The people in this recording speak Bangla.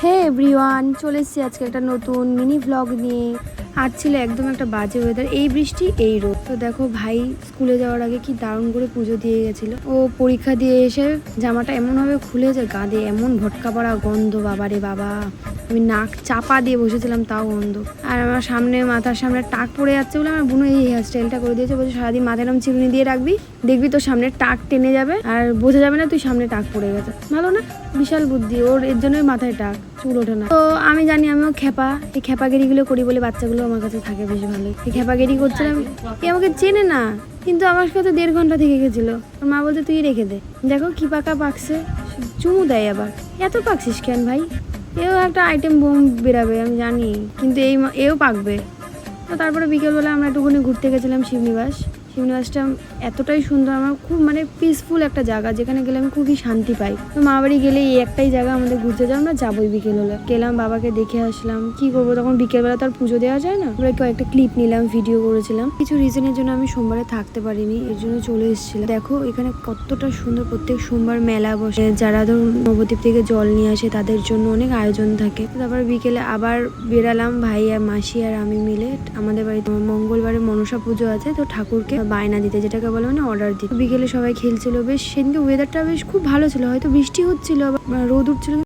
হে এভরিওয়ান, চলে এসেছি আজকে একটা নতুন মিনি ভ্লগ নিয়ে। আজ ছিল একদম একটা বাজে ওয়েদার, এই বৃষ্টি এই রোদ। তো দেখো ভাই স্কুলে যাওয়ার আগে কি দারুণ করে পুজো দিয়ে গেছিল। ও পরীক্ষা দিয়ে এসে জামাটা এমনভাবে খুলেছে, গাঁদে এমন ভটকা পড়া গন্ধ, বাবারে বাবা। আমি নাক চাপা দিয়ে বসেছিলাম, তাও গন্ধ। আর আমার সামনে মাথার সামনে টাক পড়ে যাচ্ছে বলে আমার বোন এই হেয়ার স্টাইলটা করে দিয়েছে। বলছে সারাদিন মাথায় এরকম চিরুনি দিয়ে রাখবি, দেখবি তোর সামনে টাক টেনে যাবে আর বোঝা যাবে না তুই সামনে টাক পড়ে গেছে। ভালো না? বিশাল বুদ্ধি ওর, এর জন্যই মাথায় টাক, চুল ওঠে না। তো আমি জানি আমিও খেপা, এই খেপাগেরিগুলো করি বলে বাচ্চাগুলো আমার কাছে থাকে বেশ ভালোই। এই খেপাগেরি করছিলাম, এ আমাকে চেনে না কিন্তু আমার কাছে 1.5 ঘন্টা থেকে গেছিলো। ওর মা বলতে তুই রেখে দে, দেখো কি পাকা পাকছে, চুমু দেয় আবার। এত পাকছিস কেন ভাই? এও একটা আইটেম বোম বেরাবে আমি জানি, কিন্তু এও পাকবে। তো তারপরে বিকেলবেলা আমরা একটুখানি ঘুরতে গেছিলাম শিবনিবাস। শিবনিবাসটা এতটাই সুন্দর, আমার খুব মানে পিসফুল একটা জায়গা, যেখানে গেলে আমি খুবই শান্তি পাই। তো মা বাড়ি গেলে এই একটাই জায়গা আমাদের ঘুরতে যাও, আমরা যাবোই বিকেল হলে। গেলাম, বাবাকে দেখে আসলাম। কি করবো তখন, বিকেলবেলা তো আর পুজো দেওয়া যায় না। আমরা কয়েকটা ক্লিপ নিলাম, ভিডিও করেছিলাম। কিছু রিজনের জন্য আমি সোমবারে থাকতে পারিনি, এর জন্য চলে এসেছিলাম। দেখো এখানে কতটা সুন্দর, প্রত্যেক সোমবার মেলা বসে। যারা ধরুন নবদ্বীপ থেকে জল নিয়ে আসে তাদের জন্য অনেক আয়োজন থাকে। তারপর বিকেলে আবার বেরালাম, ভাই আর মাসি আর আমি মিলে। আমাদের বাড়িতে মঙ্গলবারে মনসা পুজো আছে, তো ঠাকুরকে বায়না দিতে, যেটাকে বলে মানে অর্ডার দিতে। বিকেলে সবাই খেলছিল বেশ, সেদিনকে ওয়েদারটা বেশ খুব ভালো ছিল। হয়তো বৃষ্টি হচ্ছিল, রোদ উঠছিল।